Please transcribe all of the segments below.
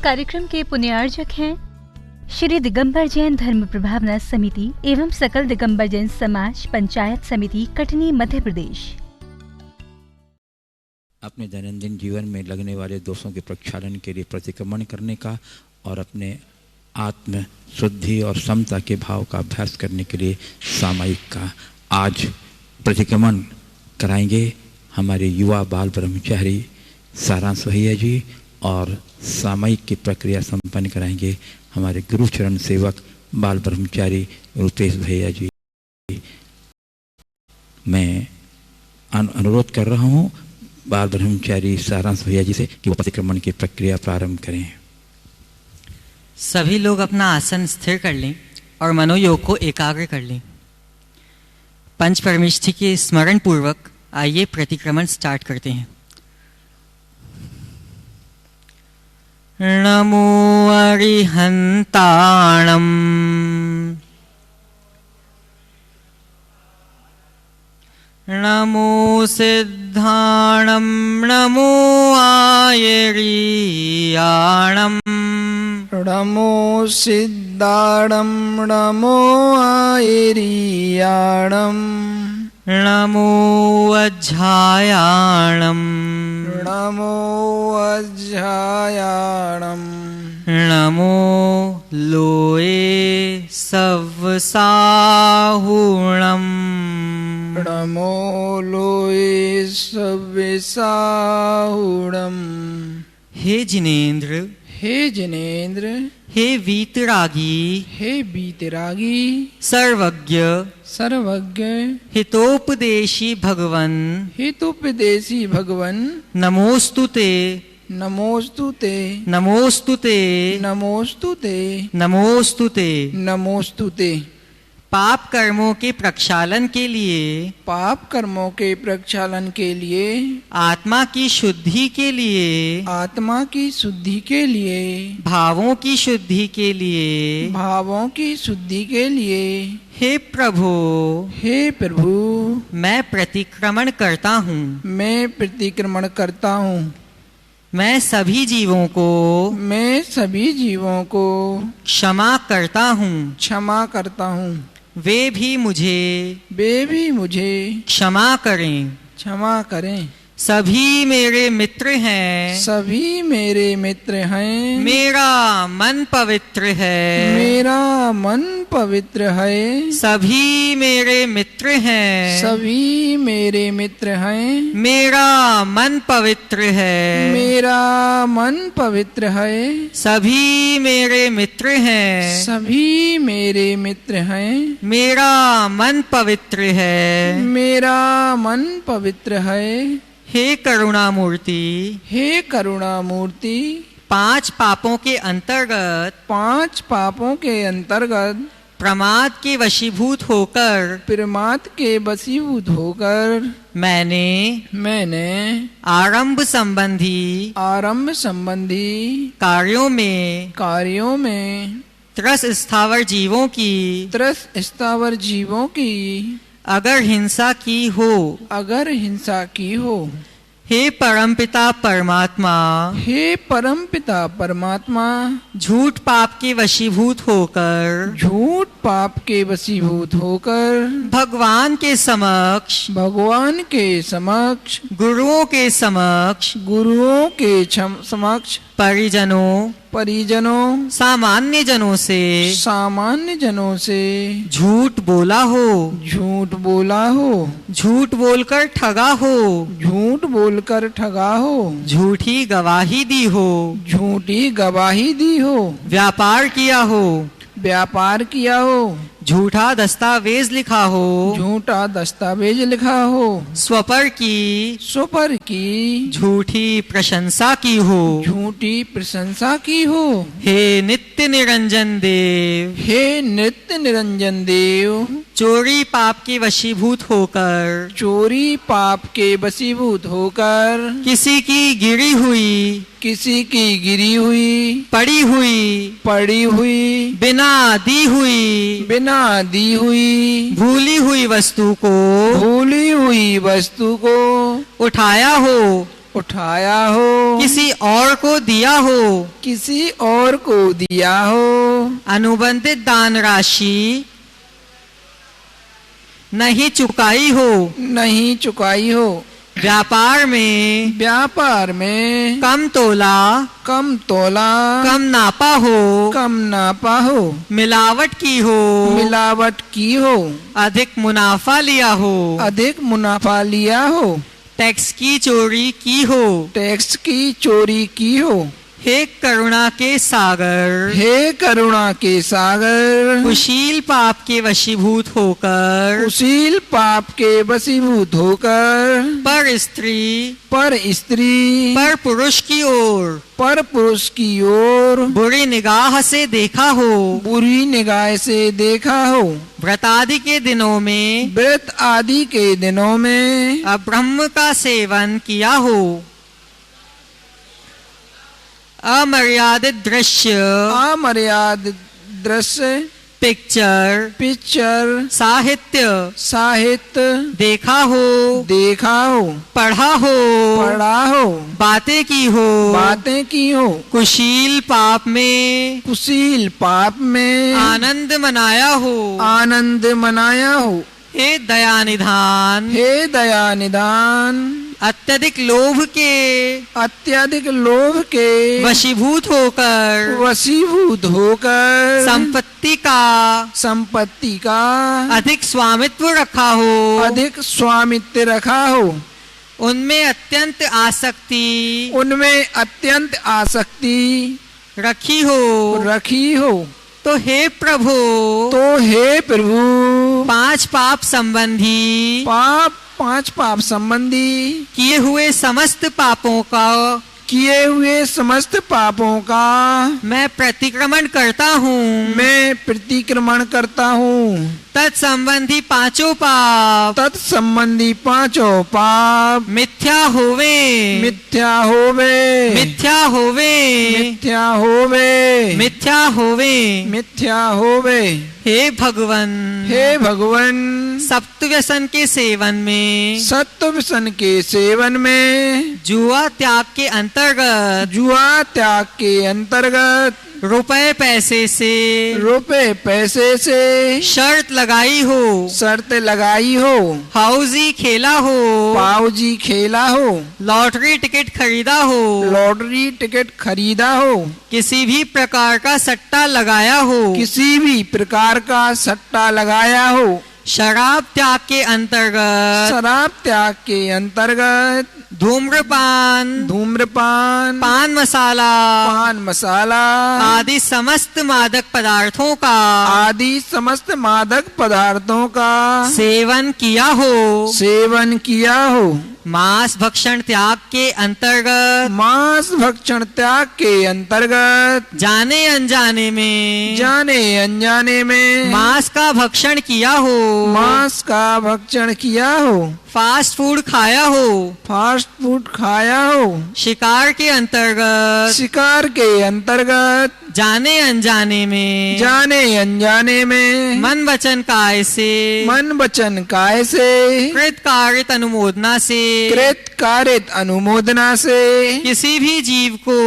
कार्यक्रम के पुण्यार्जक हैं श्री दिगंबर जैन धर्म प्रभावना समिति एवं सकल दिगंबर जैन समाज पंचायत समिति कटनी मध्य प्रदेश। अपने दैनंदिन जीवन में लगने वाले दोषों के प्रक्षालन के लिए प्रतिक्रमण करने का और अपने आत्म शुद्धि और समता के भाव का अभ्यास करने के लिए सामायिक का आज प्रतिक्रमण कराएंगे हमारे युवा बाल ब्रह्मचारी सारांश भैया जी और सामायिक की प्रक्रिया संपन्न कराएंगे हमारे गुरुचरण सेवक बाल ब्रह्मचारी रुपेश भैया जी। मैं अनुरोध कर रहा हूँ बाल ब्रह्मचारी सारांश भैया जी से कि वो प्रतिक्रमण की प्रक्रिया प्रारंभ करें। सभी लोग अपना आसन स्थिर कर लें और मनोयोग को एकाग्र कर लें। पंच परमेष्ठी के स्मरण पूर्वक आइए प्रतिक्रमण स्टार्ट करते हैं। नमो अरिहंताणम नमो सिद्धाणम नमो आयरीयाणम नमो सिद्धाणम नमो आयरीयाणम नमो अज्झायाणम नमो अज्झायाणम नमो लोए सव्साहुणम नमो लोए सव्साहुणम। हे जिनेन्द्र हे वीतरागी हे वीतरागी सर्वज्ञ हितोपदेशी भगवन नमोस्तुते पाप कर्मों के प्रक्षालन के लिए आत्मा की शुद्धि के लिए भावों की शुद्धि के लिए हे प्रभु मैं प्रतिक्रमण करता हूँ। मैं सभी जीवों को क्षमा करता हूँ। वे भी मुझे क्षमा करें। सभी मेरे मित्र हैं मेरा मन पवित्र है सभी मेरे मित्र हैं मेरा मन पवित्र है सभी मेरे मित्र हैं मेरा मन पवित्र है। हे करुणामूर्ति पांच पापों के अंतर्गत प्रमाद के वशीभूत होकर मैंने आरंभ संबंधी कार्यों में त्रस स्थावर जीवों की अगर हिंसा की हो हे परमपिता परमात्मा झूठ पाप के वशीभूत होकर भगवान के समक्ष गुरुओं के समक्ष परिजनों सामान्य जनों से झूठ बोला हो झूठ बोलकर ठगा हो झूठी गवाही दी हो व्यापार किया हो झूठा दस्तावेज लिखा हो स्वपर की झूठी प्रशंसा की हो हे नित्य निरंजन देव चोरी पाप के वशीभूत होकर किसी की गिरी हुई पड़ी हुई बिना दी हुई भूली हुई वस्तु को उठाया उठाया हो, किसी और को दिया हो, किसी और को दिया हो, अनुबंधित दान राशि नहीं चुकाई हो, नहीं चुकाई हो, व्यापार में व्यापार में कम तोला, कम तोला, कम नापा हो, कम नापा हो, मिलावट की हो, मिलावट की हो, अधिक मुनाफा लिया हो, अधिक मुनाफा लिया हो, टैक्स की चोरी की हो, टैक्स की चोरी की हो, हे करुणा के सागर, हे करुणा के सागर, कुशील पाप के वशीभूत होकर, कुशील पाप के वशीभूत होकर, पर स्त्री, पर स्त्री, पर पुरुष की ओर, पर पुरुष की ओर बुरी निगाह से देखा हो, बुरी निगाह से देखा हो, व्रतादि के दिनों में, व्रत आदि के दिनों में अब्रह्म का सेवन किया हो, अमर्यादित दृश्य, अमर्यादित दृश्य, पिक्चर, पिक्चर, साहित्य, साहित्य देखा हो, देखा हो, पढ़ा हो, पढ़ा हो, बातें की हो, बातें की हो, कुशील पाप में, कुशील पाप में आनंद मनाया हो, आनंद मनाया हो, हे दया निधान, हे दया निदान, अत्यधिक लोभ के अत्यधिक लोभ के वशीभूत होकर, वशीभूत होकर संपत्ति का संपत्ति का अधिक स्वामित्व रखा हो, अधिक स्वामित्व रखा हो, उनमें अत्यंत आसक्ति उनमें अत्यंत आसक्ति रखी हो, रखी हो, तो हे प्रभु, तो हे प्रभु, पांच पाप संबंधी, पांच पाप संबंधी किए हुए समस्त पापों का, किए हुए समस्त पापों का मैं प्रतिक्रमण करता हूँ, मैं प्रतिक्रमण करता हूँ, तत्संबंधी पांचों पाप तत्संबंधी पांचों पाप मिथ्या होवे, मिथ्या होवे, मिथ्या होवे, मिथ्या होवे, मिथ्या होवे, मिथ्या होवे, हे भगवन, हे भगवन, सप्त व्यसन के सेवन में, सत्व व्यसन के सेवन में, जुआ त्याग के अंतर्गत, जुआ त्याग के अंतर्गत, रुपए पैसे से, रुपए पैसे से शर्त लगाई हो, शर्त लगाई हो, हाउजी खेला हो, पाउजी खेला हो, लॉटरी टिकट खरीदा हो, लॉटरी टिकट खरीदा हो, किसी भी प्रकार का सट्टा लगाया हो, किसी भी प्रकार का सट्टा लगाया हो, शराब त्याग के अंतर्गत, शराब त्याग के अंतर्गत, धूम्रपान, धूम्रपान, पान मसाला, पान मसाला आदि समस्त मादक पदार्थों का, आदि समस्त मादक पदार्थों का सेवन किया हो, सेवन किया हो, मांस भक्षण त्याग के अंतर्गत, मांस भक्षण त्याग के अंतर्गत, जाने अनजाने में, जाने अनजाने में मांस का भक्षण किया हो, मांस का भक्षण किया हो, फास्ट फूड खाया हो, फास्ट फूड खाया हो, शिकार के अंतर्गत, शिकार के अंतर्गत, जाने अनजाने में, जाने अनजाने में मन वचन काय से, मन वचन काय से, कृत कारित अनुमोदना से, कृत कारित अनुमोदना से किसी भी जीव को,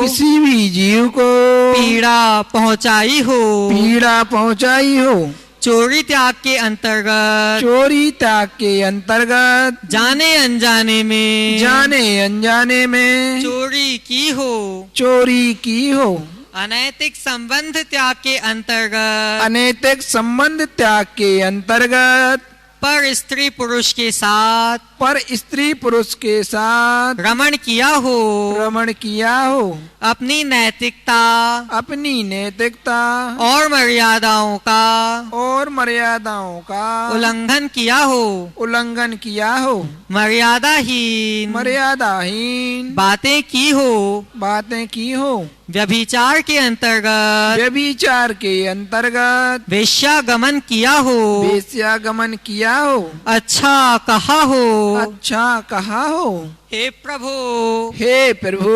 किसी भी जीव को पीड़ा पहुंचाई हो, पीड़ा पहुंचाई हो, चोरी त्याग के अंतर्गत, चोरी त्याग के अंतर्गत, जाने अनजाने में, जाने अनजाने में चोरी की हो, चोरी की हो, अनैतिक संबंध त्याग के अंतर्गत, अनैतिक संबंध त्याग के अंतर्गत, पर स्त्री पुरुष के साथ, पर स्त्री पुरुष के साथ रमण किया हो, रमण किया हो, अपनी नैतिकता, अपनी नैतिकता और मर्यादाओं का, और मर्यादाओं का उल्लंघन किया हो, उल्लंघन किया हो, मर्यादाहीन, मर्यादाहीन बातें की हो, बातें की हो, व्यभिचार के अंतर्गत, व्यभिचार के अंतर्गत वेश्यागमन किया हो, वेश्यागमन किया हो, अच्छा कहा हो, अच्छा कहा हो, हे प्रभु, हे प्रभु,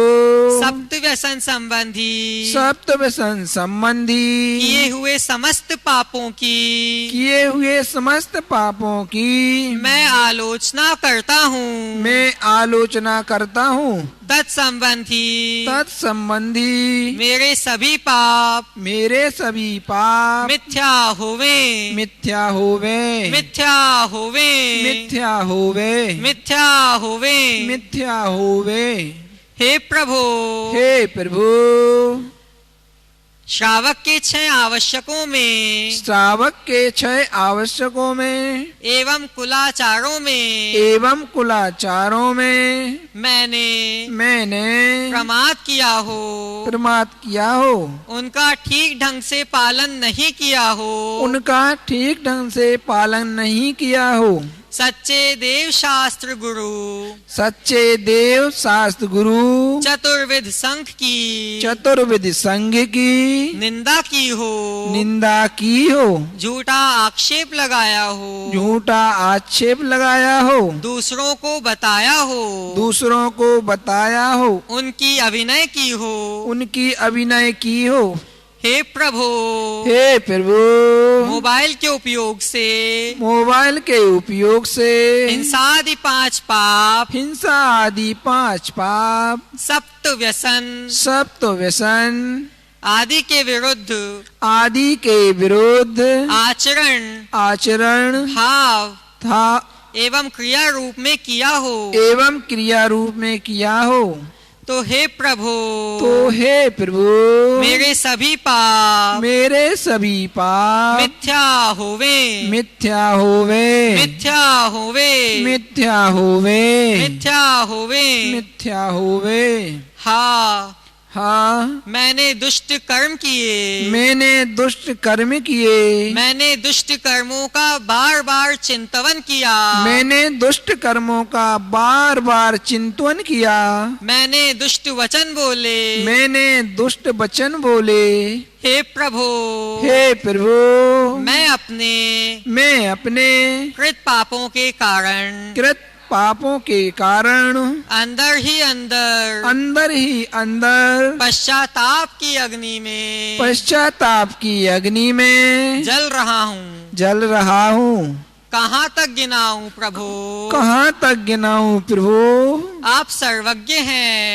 सप्त व्यसन संबंधी सप्त व्यसन संबंधी किए हुए समस्त पापों की किए हुए समस्त पापों की मैं आलोचना करता हूँ। मैं आलोचना करता हूँ। तत्संबंधी मेरे सभी पाप मिथ्या होवे, मिथ्या होवे, मिथ्या होवे, मिथ्या होवे, मिथ्या होवे। मिथ्या होवे। हे प्रभु, हे प्रभु, श्रावक के 6 आवश्यकों में श्रावक के 6 आवश्यकों में एवं कुलाचारों में मैंने प्रमाद किया हो, उनका ठीक ढंग से पालन नहीं किया हो। सच्चे देव शास्त्र गुरु चतुर्विध संघ की निंदा की हो, झूठा आक्षेप लगाया हो, दूसरों को बताया हो, उनकी अभिनय की हो। हे प्रभु, मोबाइल के उपयोग से हिंसा आदि 5 पाप सप्त व्यसन आदि के विरुद्ध आचरण भाव एवं क्रिया रूप में किया हो। तो हे प्रभु, मेरे सभी पाप मिथ्या होवे। हाँ, मैंने दुष्ट कर्म किए, मैंने दुष्ट कर्मों का बार बार चिंतवन किया, मैंने दुष्ट वचन बोले, हे प्रभु, मैं अपने कृत पापों के कारण अंदर ही अंदर पश्चाताप की अग्नि में जल रहा हूँ। कहाँ तक गिनाऊं प्रभु,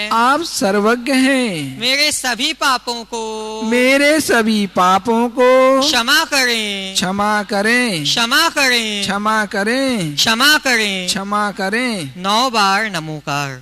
आप सर्वज्ञ हैं, मेरे सभी पापों को क्षमा करें। 9 बार नमोकार।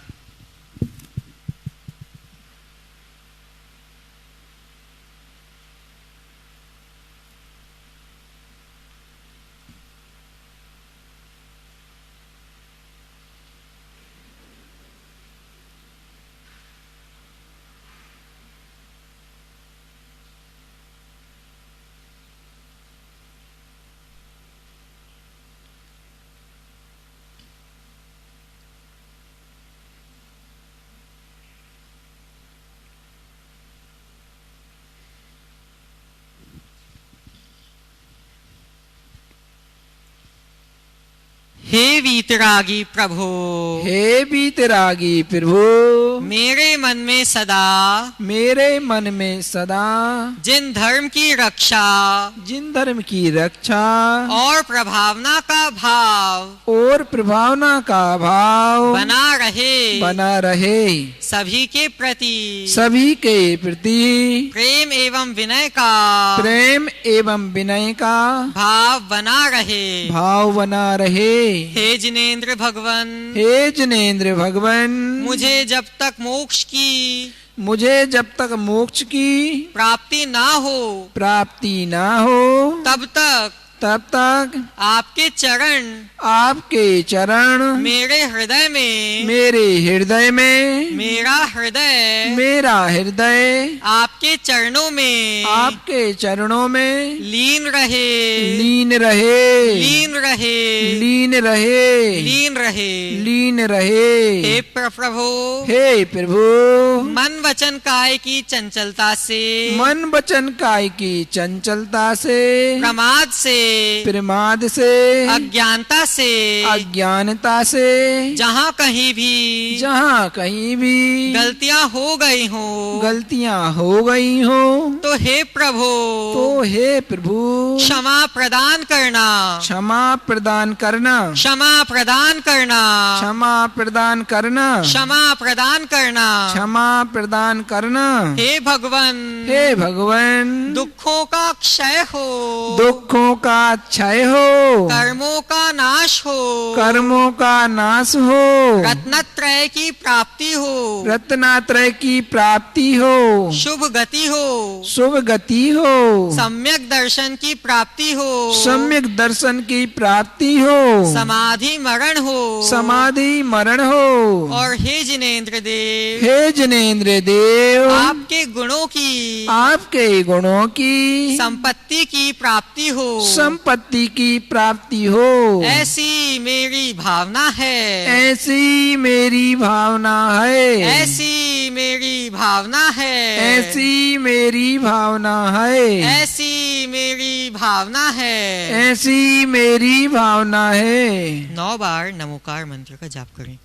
हे वीतरागी प्रभु, मेरे मन में सदा जिन धर्म की रक्षा और प्रभावना का भाव बना रहे, सभी के प्रति प्रेम एवं विनय का भाव बना रहे। हे जिनेंद्र भगवन, मुझे जब तक मोक्ष की प्राप्ति ना हो तब तक आपके चरण मेरे हृदय में मेरा हृदय आपके चरणों में लीन रहे। हे प्रभु, मन वचन काय की चंचलता से प्रमाद से प्रमाद से, अज्ञानता से, अज्ञानता से, जहाँ कहीं भी गलतियाँ हो गई हो, तो हे प्रभु, क्षमा प्रदान करना, क्षमा प्रदान करना, क्षमा प्रदान करना, क्षमा प्रदान करना, क्षमा प्रदान करना, क्षमा प्रदान करना। हे भगवान, दुखों का क्षय हो, दुखों का क्षय हो, कर्मों का नाश हो, कर्मों का नाश हो, रत्नत्रय की प्राप्ति हो, रत्नात्रय की प्राप्ति हो, शुभ गति हो, शुभ गति हो, सम्यक दर्शन की प्राप्ति हो, सम्यक दर्शन की प्राप्ति हो, समाधि मरण हो, समाधि मरण हो। और हे जिनेंद्र देव, आपके गुणों की संपत्ति की प्राप्ति हो, संपत्ति की प्राप्ति हो। ऐसी मेरी भावना है, ऐसी मेरी भावना है, ऐसी मेरी भावना है, ऐसी मेरी भावना है, ऐसी मेरी भावना है, ऐसी मेरी भावना है। 9 बार नमोकार मंत्र का जाप करें।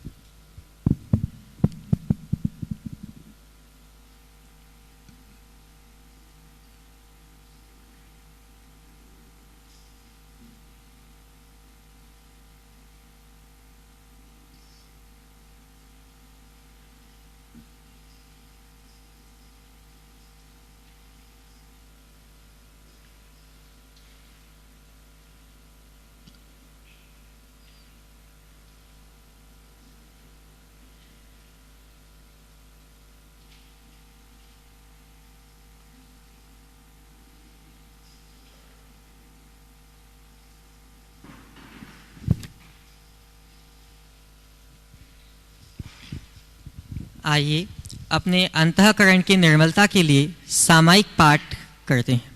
आइए अपने अंतःकरण की निर्मलता के लिए सामायिक पाठ करते हैं।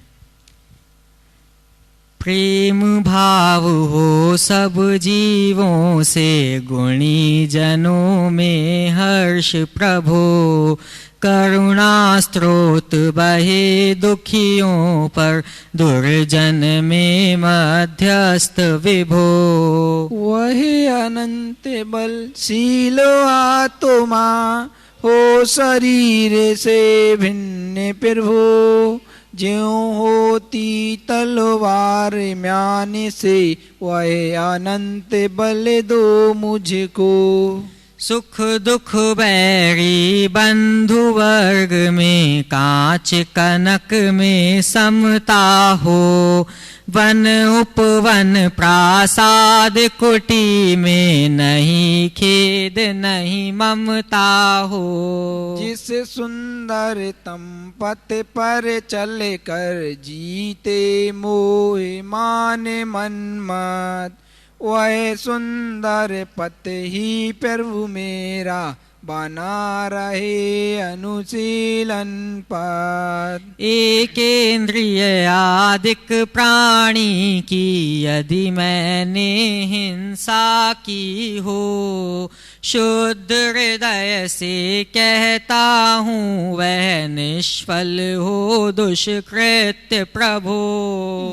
प्रेम भाव हो सब जीवों से, गुणी जनों में हर्ष प्रभु, करुणा स्रोत बहे दुखियों पर, दुर्जन में मध्यस्थ विभो। वही अनंत बलशील आत्मा हो शरीर से भिन्न प्रभु, ज्यों होती तलवार म्यान से, वह अनंत बल दो मुझको। सुख दुख बैरी बंधु वर्ग में, कांच कनक में समता हो, वन उपवन प्रासाद कुटी में, नहीं खेद नहीं ममता हो। जिस सुंदरतम पथ पर चल कर जीते मोह मान मन्मत, वह सुंदर पथ ही प्रभु मेरा बना रहे अनुशीलन पद। एक इंद्रिय आदिक प्राणी की यदि मैंने हिंसा की हो, शुद्ध हृदय से कहता हूँ वह निष्फल हो दुष्कृत्य प्रभु।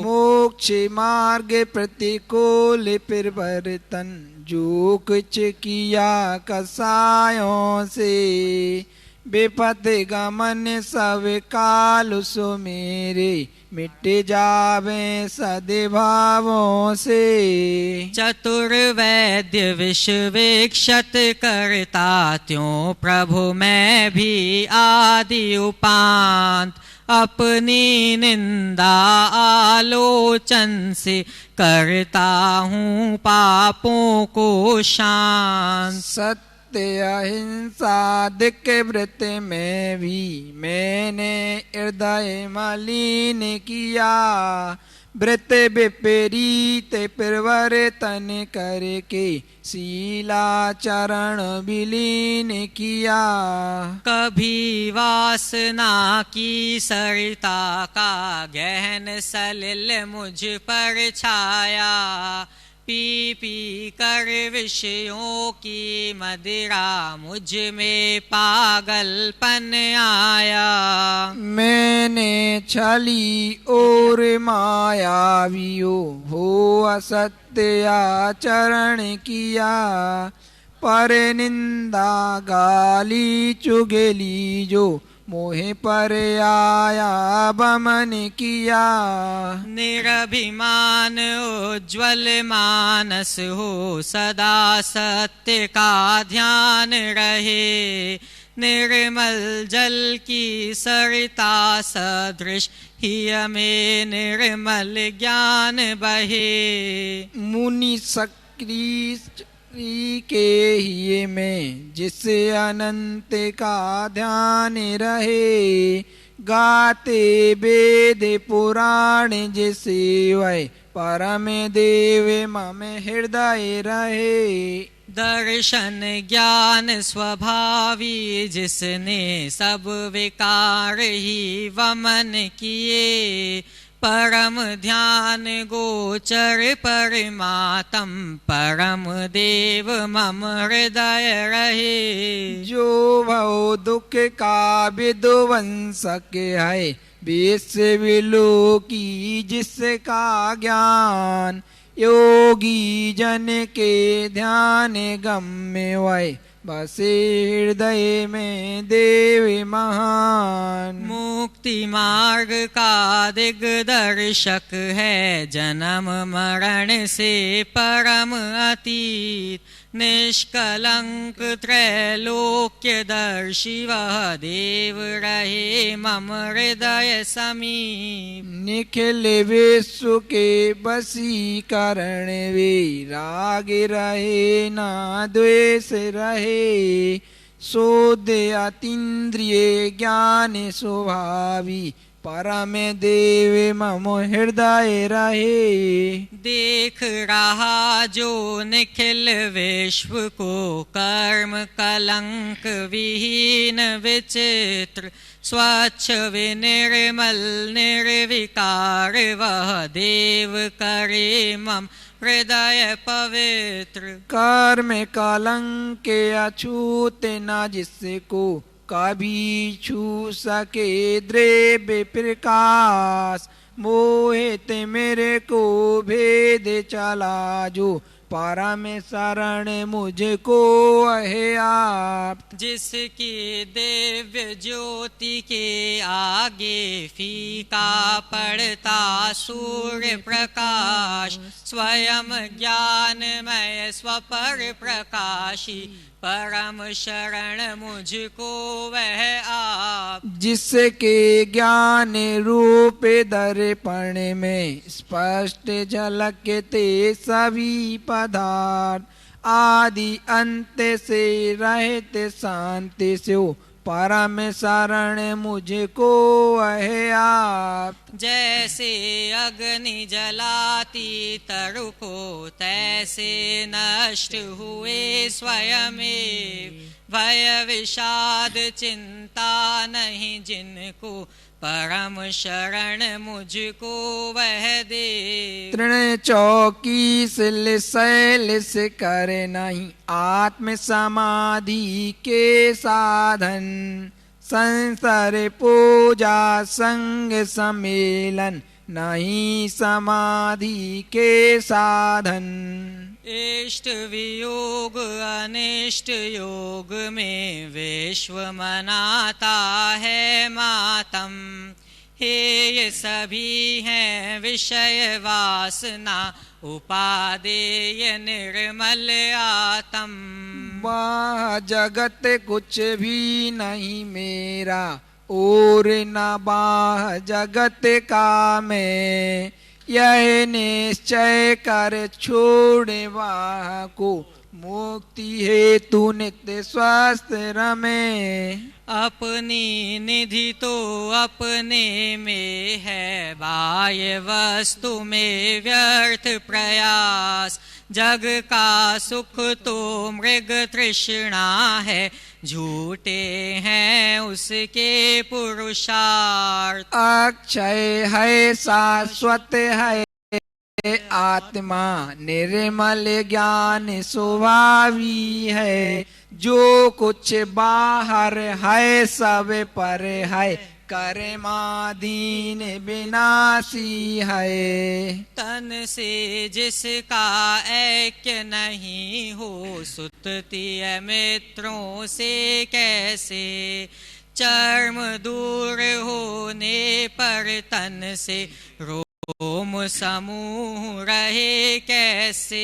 मोक्ष मार्ग प्रतिकूल परिवर्तन जो कुछ किया कसायों से, विपद गमन सब काल सो मेरे, मिट जावे सद्भावों से। चतुर्वैद्य विश्वेक्षत करता त्यों प्रभु मैं भी आदि उपांत, अपनी निंदा आलोचन से करता हूँ पापों को शांत। सत्य अहिंसा दिक व्रत में भी मैंने हृदय मलिन किया, व्रत विपरीत परिवर्तन करके शीलाचरण विलीन किया। कभी वासना की सरिता का गहन सलिल मुझ पर छाया, पी पी कर विषयों की मदिरा मुझ में पागलपन आया। मैंने छली और मायावियों हो असत्य आचरण किया, पर निंदा गाली चुगली जो मोहे पर आया बमन किया। निरभिमान उज्ज्वल मानस हो सदा सत्य का ध्यान रहे, निर्मल जल की सरिता सदृश हिय में निर्मल ज्ञान बहे। मुनि सक्री के हिये में जिसे अनंत का ध्यान रहे, गाते वेद पुराण जिसे वै परम देव मम हृदय रहे। दर्शन ज्ञान स्वभावी जिसने सब विकार ही वमन किए, परम ध्यान गोचर परमात्म परम देव मम हृदय रहे। जो भव दुख का विध्वंसक है, विश्व विलोकी जिसका ज्ञान, योगी जन के ध्यान गम्य वै बसे हृदय में देव महान। मुक्ति मार्ग का दिग्दर्शक है, जन्म मरण से परम अतीत, निष्कलंक त्रैलोक्य दर्शी वह देव रहे मम हृदय समीप। निखिल विश्व के वशीकरण विराग रहे, ना द्वेष रहे, शोध अतीन्द्रिय ज्ञान स्वभावी परम देव मम हृदय रहे। देख रहा जो निखिल विश्व को कर्म कलंक विहीन विचित्र, स्वच्छ विनिर्मल निर्विकार वह देव करे मम हृदय पवित्र। कर्म कलंक अछूत न जिसको कभी छू सके द्रव्य प्रकाश, मोहित मेरे को भेद चला जो परम शरण मुझको है आप। जिसकी दिव्य ज्योति के आगे फीका पड़ता सूर्य प्रकाश, स्वयं ज्ञानमय स्वपर प्रकाशी परम शरण मुझको वह आप। जिसके ज्ञान रूप दर्पण में स्पष्ट झलकते सभी पदार्थ, आदि अंत से रहते शांति से परम शरण मुझको है आप। जैसे अग्नि जलाती तरु को, तैसे नष्ट हुए स्वयमेव, भय विषाद चिंता नहीं जिनको परम शरण मुझको वह दे। तृण चौकी शैल से कर नहीं आत्म समाधि के साधन, संसार पूजा संग सम्मेलन नहीं समाधि के साधन। इष्ट वियोग अनिष्ट योग में विश्व मनाता है मातम, हे ये सभी हैं विषय वासना उपादेय निर्मल आत्म। वह जगत कुछ भी नहीं मेरा और न बाह जगत का मैं, यह निश्चय कर छोड़े वाह को मुक्ति हेतु नित्य स्वस्थ रमे। अपनी निधि तो अपने में है, बाह्य वस्तु में व्यर्थ प्रयास, जग का सुख तो मृग तृष्णा है, झूठे हैं उसके पुरुषार्थ। अक्षय है शाश्वत है आत्मा निर्मल ज्ञान स्वभावी है, जो कुछ बाहर है सब पर है, कर्माधीन विनाशी है। तन से जिसका ऐक्य नहीं हो, सुततीय मित्रों से कैसे, चर्म दूर होने पर तन से रोम समूह रहे कैसे।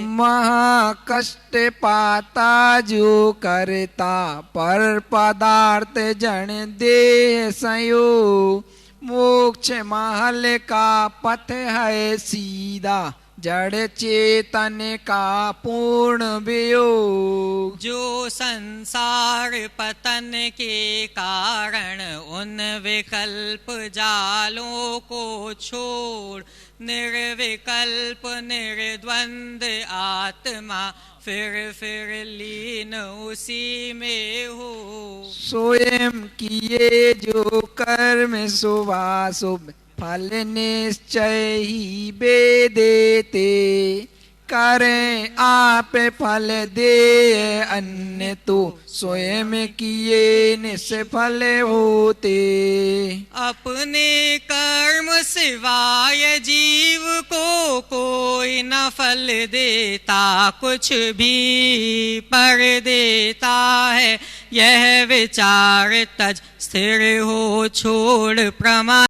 महाकष्ट पाता जो करता, पर पदार्थ जन देह संयोग, मोक्ष महल का पथ है सीधा, जड़ चेतन का पूर्ण वियोग। जो संसार पतन के कारण उन विकल्प जालों को छोड़, निर्विकल्प निर्द्वंद आत्मा फिर लीन उसी में हो। स्वयं किए जो कर्म शुभाशुभ, फल निश्चय ही बेदेते, करें आप फल दे अन्य तो, स्वयं किए निष्फल होते। अपने कर्म सिवाय जीव को कोई न फल देता कुछ भी, पर देता है यह विचार तज, स्थिर हो छोड़ प्रमाद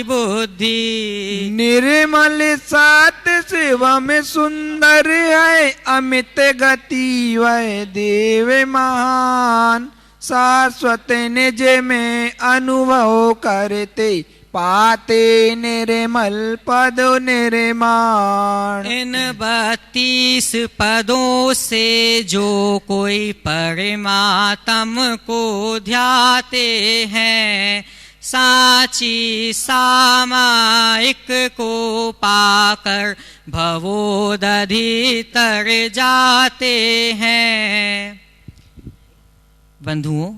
बुद्धि। निर्मल सात शिव में सुंदर है, अमित गति वह देव महान, शाश्वत निज में अनुभव करते, पाते निर्मल पद निर्माण। इन 32 पदों से जो कोई परमात्म को ध्याते हैं, साची सामायिक को पाकर भवोदधि तर जाते हैं। बंधुओं,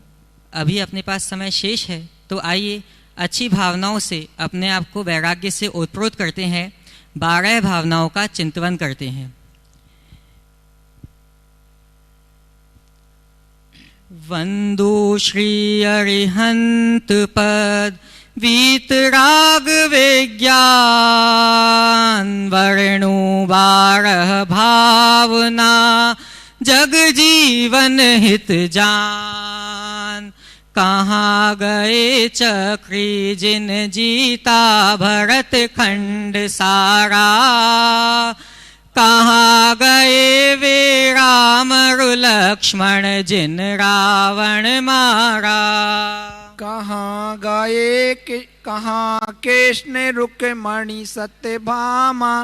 अभी अपने पास समय शेष है, तो आइए अच्छी भावनाओं से अपने आप को वैराग्य से ओतप्रोत करते हैं, 12 भावनाओं का चिंतन करते हैं। वंदो श्री अरिहंत पद, वीतराग विज्ञान, वर्णो 12 भावना, जग जीवन हित जान। कहाँ गए चक्री जिन जीता भरत खंड सारा, कहाँ गए वे राम लक्ष्मण जिन रावण मारा। कहाँ गए कहाँ कृष्ण रुक्मणी सत्यभामा,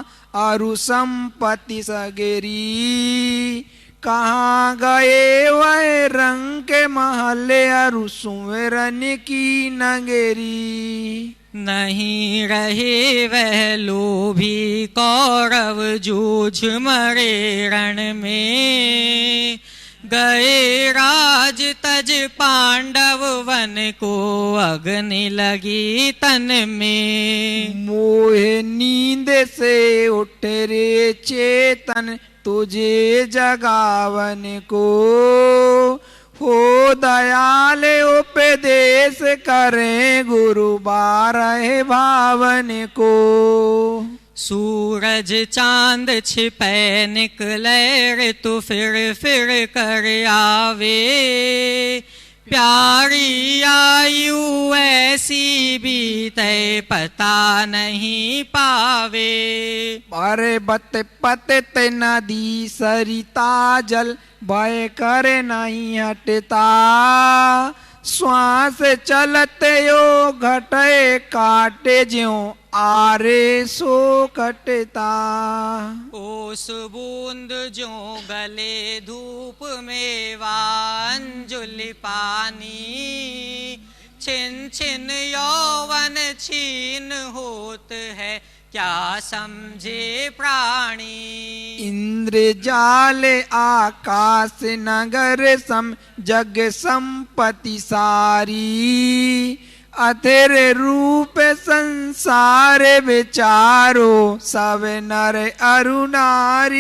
अरु संपत्ति सगेरी। कहाँ गए वह रंग के महले, अरु सुमिरन की नगरी। नहीं रहे वह लोभी कौरव जूझ मरे रण में, गए राज तज पांडव वन को अग्नि लगी तन में। मोहे नींद से उठ रे चेतन, तुझे जगावन को हो दयाल उपदेश करें गुरु 12 भावन को। सूरज चांद छिपे निकले ऋतु फिर कर आवे, प्यारी आयु ऐसी बीते पता नहीं पावे। अरे बत पत नदी सरिता जल, भय करे नहीं हटता। श्वास चलते यो घटे काटे ज्यों, आरे सो कटता। ओस बूंद जो गले धूप में वांजुली पानी, छिन छिन यौवन छीन होत है क्या समझे प्राणी। इंद्र जाल आकाश नगर सम, जग संपत्ति सारी। अथिर रूप संसार विचारो सब नर अरु नारी।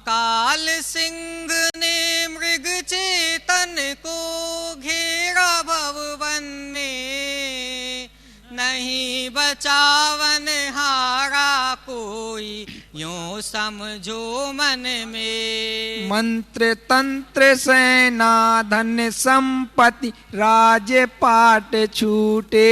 काल सिंह ने मृग चेतन को घेरा भवन में, नहीं बचावन हारा कोई यूं समझो मन में। मंत्र तंत्र सेना धन संपत्ति राज्य पाट छूटे,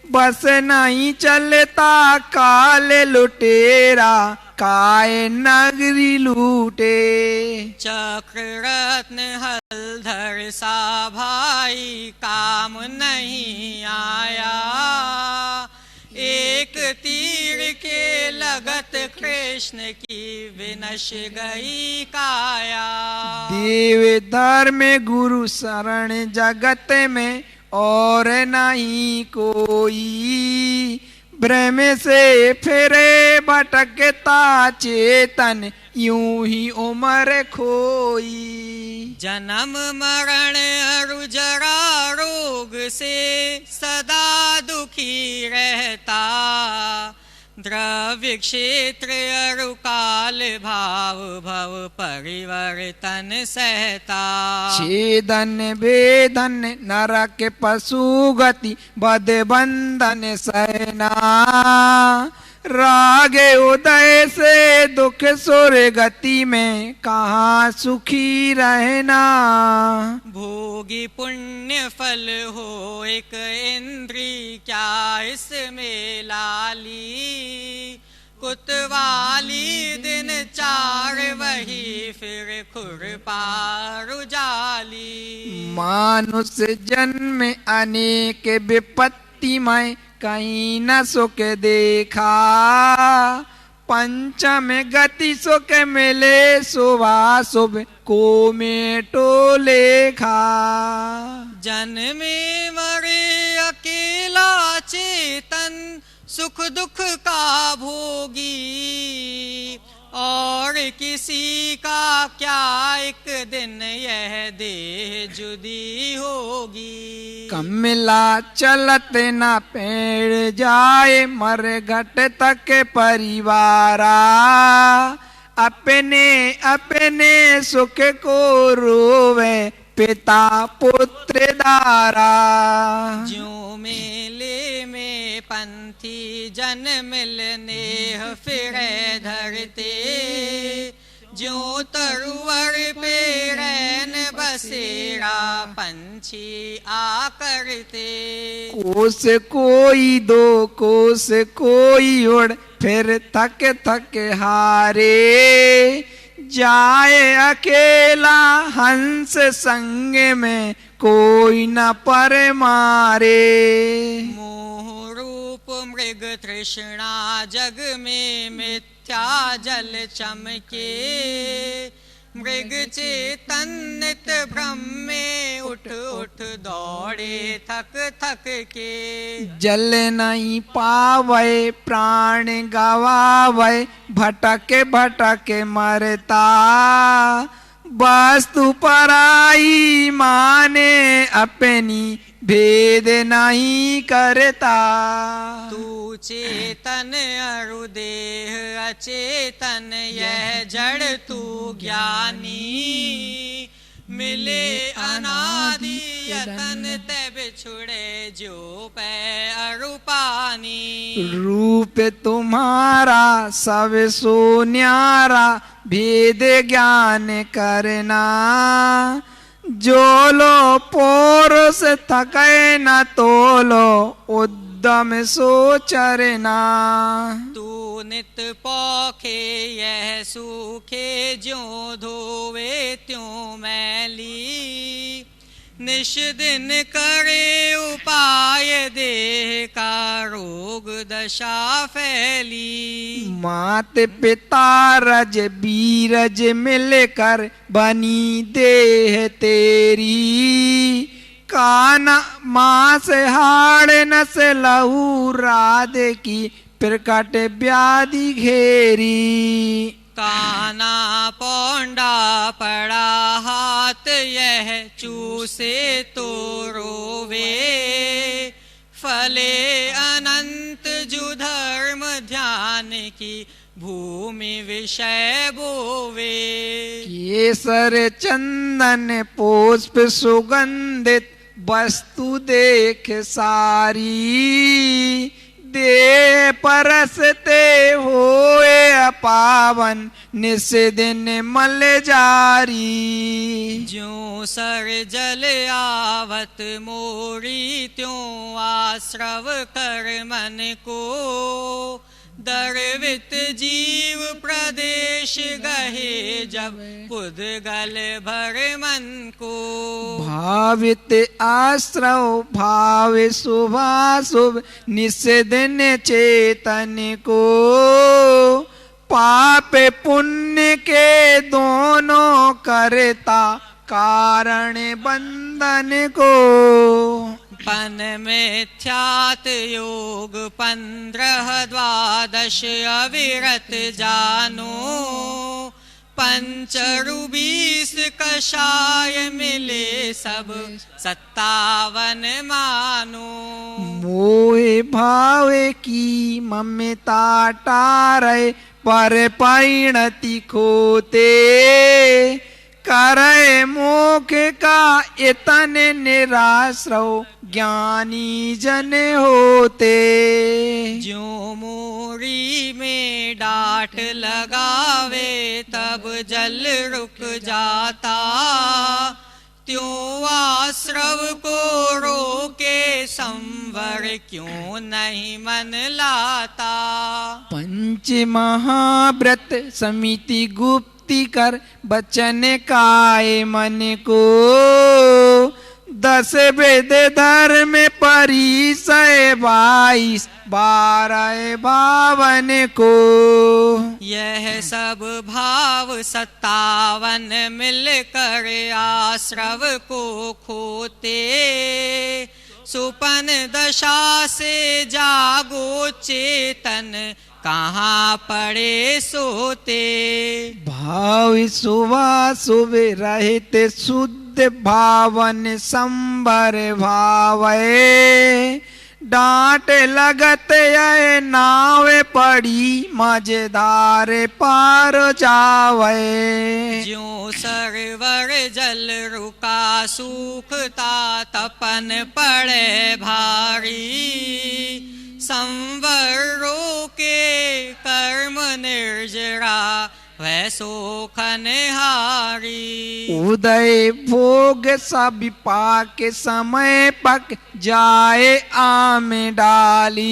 बस नहीं चलता काल लुटेरा काय नगरी लूटे। चक्र रत्न हलधर सा भाई काम नहीं आया, एक तीर के लगत कृष्ण की विनश गई काया। देव धर्म गुरु शरण जगत में और नहीं कोई, भ्रम से फिरे भटकता चेतन यूं ही उम्र खोई। जन्म मरण अरु जरा रोग से सदा दुखी रहता, द्रव्य क्षेत्र अरु काल भाव भव परिवर्तन सहता। छेदन वेदन नरक पशु गति बद बंधन सहना, राग उदय से दुख सुर गति में कहाँ सुखी रहना। भोगी पुण्य फल हो एक इंद्री क्या इसमें लाली, कुतवाली दिन चार वही फिर खुरपार जाली। मानुष जन्म अनेक विपत्तिमय कहीं न सुख देखा, पंचम गति सुख मिले शुभा शुभ को मेटो लेखा। जन्मे मरे अकेला चेतन सुख दुख का भोगी, और किसी का क्या एक दिन यह देह जुदी होगी। कमला चलत न पेड़ जाए मर घट तक परिवारा, अपने अपने सुख को रोवे पिता पुत्र दारा। ज्यों मेले में पंथी जन मिलने फिरे धरते, ज्यों तरुवर पे रैन बसेरा पंछी आ करते। कोस कोई दो कोस कोई उड़ फिर थक थक हारे, जाए अकेला हंस संग में कोई न पर मारे। मोह रूप मृग तृष्णा जग में मिथ्या जल चमके, मृग चेतन नित भ्रम में उठ उठ दौड़े थक थक के। जल नहीं पावे प्राण गवावे भटक भटक मरता, वस्तु पराई माने अपनी भेद नहीं करता। तू चेतन अरु देह अचेतन यह जड़ तू ज्ञानी, मिले अनादि यतन ते बिछुड़े जो पै अरु पानी। रूप तुम्हारा सब सो न्यारा भेद ज्ञान करना, जो लो पोरुष थके न तोलो उद्यम सो चरना। तू नित पौखे यह सूखे ज्यों धोवे त्यों मैली, निश दिन करे उपाय देह का रोग दशा फैली। मात पिता रज बीरज मिलकर बनी देह तेरी, काना मांस हाड़ नस लहू राध की प्रकट व्याधि घेरी। काना पौंडा पड़ा हाथ यह चूसे तो रोवे फले अनंत जु धर्म ध्यान की भूमि विषय बोवे केसर चंदन पुष्प सुगंधित वस्तु देख सारी दे परसते होए अपावन निस दिन मल जारी ज्यों सर जल आवत मोरी त्यों आश्रव कर मन को दर्वित जीव प्रदेश गहे जब पुद्गल भर मन को भावित आश्रव भाव शुभाशुभ निस दिन चेतन को पाप पुण्य के दोनों करता कारण बंधन को पन मिथ्यात योग 15 द्वादश अविरत जानो पंचरु 20 कषाय मिले सब 57 मानो मोह भाव की ममता टारे पर परिणति खोते करे मोख का इतन निराश्रव ज्ञानी जन होते ज्यों मोरी में डांट लगावे तब जल रुक जाता त्यों आश्रव को रोके संवर क्यों नहीं मन लाता पंच महाव्रत समिति गुप्त कर बचन काय मन को 10 वेद धर्म परिचय 22 12 भावन को यह सब भाव 57 मिलकर आश्रव को खोते सुपन दशा से जागो चेतन कहाँ पड़े सोते भाव सुबह सुबह रहते शुद्ध भावन संबर भावे डांट लगत ये नावे पड़ी मजेदार पार जावे ज्यों सरवर जल रुका सूखता तपन पड़े भारी संवरों के कर्म निर्जरा वैसो खनहारी उदय भोग सब पाक समय पक जाए आम डाली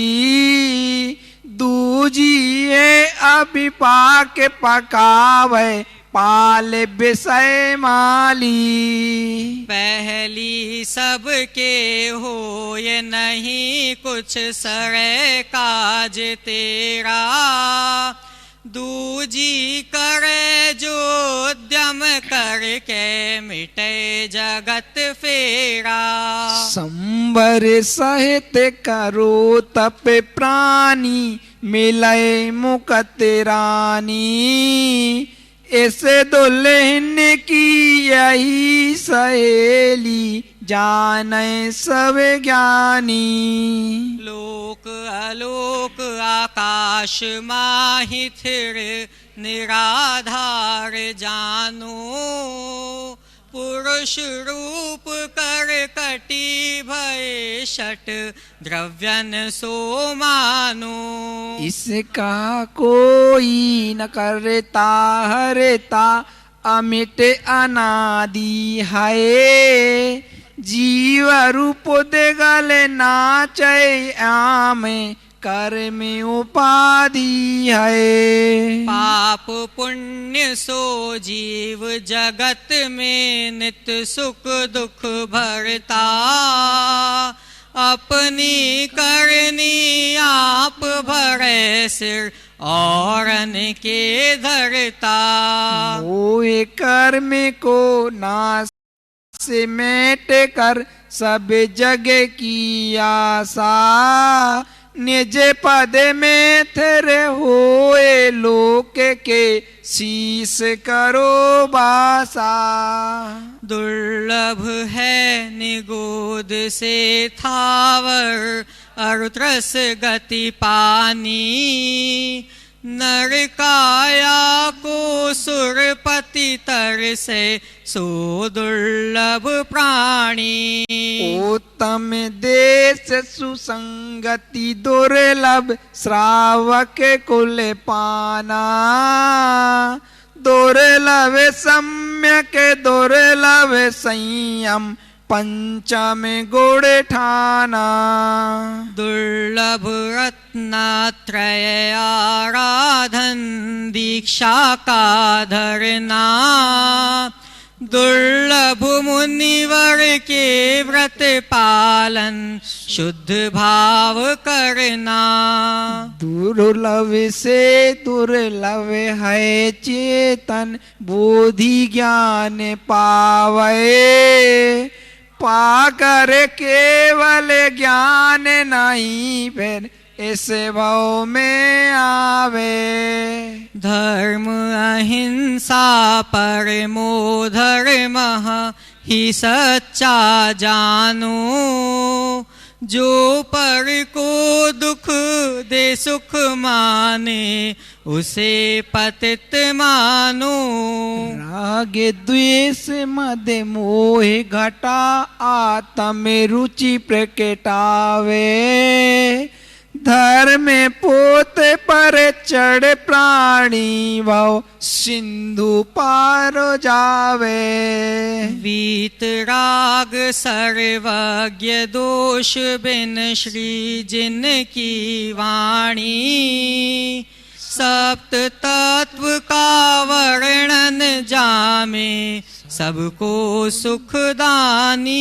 दूजिए अभी पाक पकावे पाल विषय माली पहली सबके हो ये नहीं कुछ सरे काज तेरा दूजी करे जो उद्यम करके मिटे जगत फेरा संबर सहित करो तप प्राणी मिलय मुकत रानी ऐसे दुल्हन की यही सहेली जाने सब ज्ञानी लोक आलोक आकाश माहि थिर निराधार जानो पुरुष रूप कर कटी भय षट द्रव्यन सो मानो इसका कोई न करता हरता अमिट अनादि है जीव रूप देगल नाचे आम कर्म उपाधि है पाप पुण्य सो जीव जगत में नित सुख दुख भरता अपनी करनी आप भरे सिर औरन के धरता मोह कर्म को नाश से मेट कर सब जग की आशा निज पद में थे होए लोक के शीश करो बासा। दुर्लभ है निगोद से थावर, अरुत्रस गति पानी। नर काया को सुरपति तर से, सो दुर्लभ प्राणी। उत्तम देश सुसंगति दुर्लभ, श्रावक कुल पाना। दुर्लभ सम्यक दुर्लभ संयम, पंचम गुण ठाना। दुर्लभ रत्नत्रय आराधन, दीक्षा का धरना। दुर्लभ मुनिवर के व्रत पालन, शुद्ध भाव करना। दुर्लभ से दुर्लभ है चेतन, बोधि ज्ञान पावे। पाकर केवल ज्ञान नहीं, फिर इस भव में आवे। धर्म अहिंसा परमो धर्मः, ही सच्चा जानो। जो पर को दुख दे सुख माने, उसे पतित मानो। राग द्वेष मद मोह घटा, आत्म रुचि प्रकटावे। धर्म पोत पर चढ़ प्राणी, भव सिंधु पार जावे। वीत राग सर्वज्ञ, दोष बिन श्री जिन की वाणी। सप्त तत्व का वर्णन जामे, सबको सुखदानी।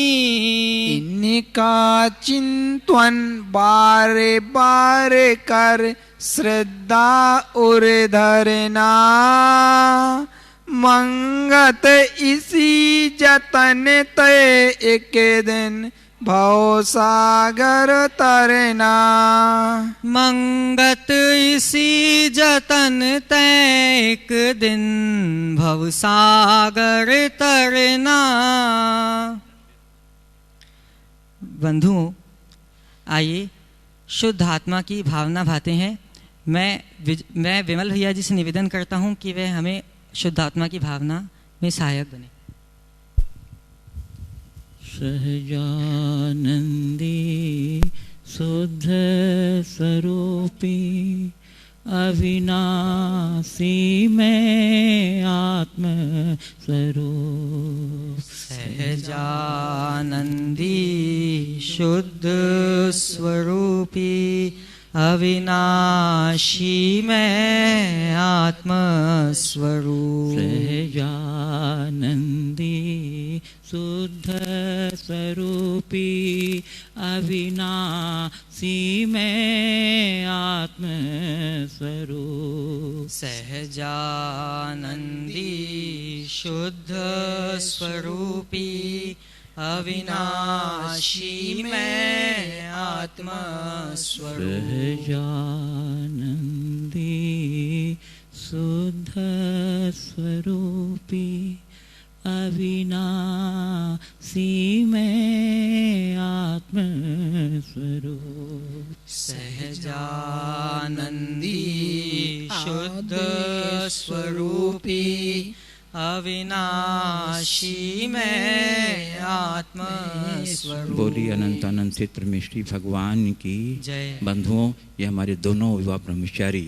इनका चिंतन बारे बारे कर, श्रद्धा उर धरना। मंगत इसी जतन तय, एक दिन भव सागर तरना। मंगत इसी जतन तय, एक दिन भव सागर तरना। बंधुओं, आइए शुद्ध आत्मा की भावना भाते हैं। मैं विमल भैया जी से निवेदन करता हूं कि वे हमें शुद्ध आत्मा की भावना में सहायक बने। सहजानंदी शुद्ध स्वरूपी, अविनाशी में आत्म स्वरूप। सहजानंदी शुद्ध स्वरूपी, अविनाशी में आत्म स्वरूप। सहजानंदी शुद्ध स्वरूपी, अविनाशी में आत्म स्वरूप। सहजानंदी शुद्ध स्वरूपी, अविनाशी में आत्म स्वरूप। सहजानंदी शुद्ध स्वरूपी, अविनाशी में आत्म स्वरूप। सहजानंदी शुद्ध स्वरूपी, अविनाशी में आत्म स्वरूप। बोलिए अनंत अनंत चित परमेश्वरी भगवान की जय। बंधुओं, ये हमारे दोनों विवाह ब्रह्मचारी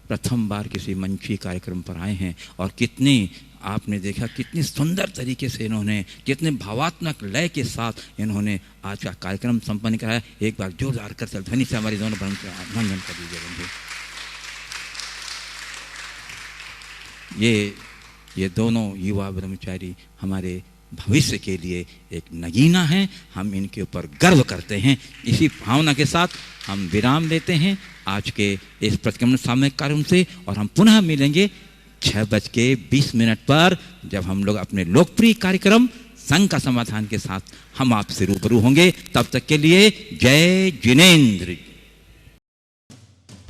प्रथम बार किसी मंची कार्यक्रम पर आए हैं और कितनी आपने देखा कितनी सुंदर तरीके से इन्होंने, कितने भावात्मक लय के साथ इन्होंने आज का कार्यक्रम संपन्न कराया। एक बार जोरदार कर ध्वनि से हमारे दोनों अभिनंदन कर दीजिए बंधु। ये दोनों युवा ब्रह्मचारी हमारे भविष्य के लिए एक नगीना है। हम इनके ऊपर गर्व करते हैं। इसी भावना के साथ हम विराम लेते हैं आज के इस प्रतिक्रमण सामूहिक कार्यक्रम से, और हम पुनः मिलेंगे 6:20 पर, जब हम लोग अपने लोकप्रिय कार्यक्रम संघ का समाधान के साथ हम आपसे रूबरू होंगे। तब तक के लिए जय जिनेंद्र।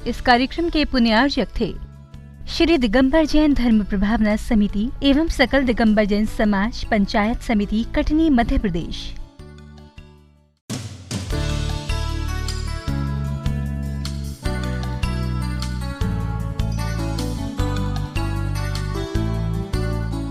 इस कार्यक्रम के पुण्यार्जक थे श्री दिगंबर जैन धर्म प्रभावना समिति एवं सकल दिगंबर जैन समाज पंचायत समिति कटनी मध्य प्रदेश।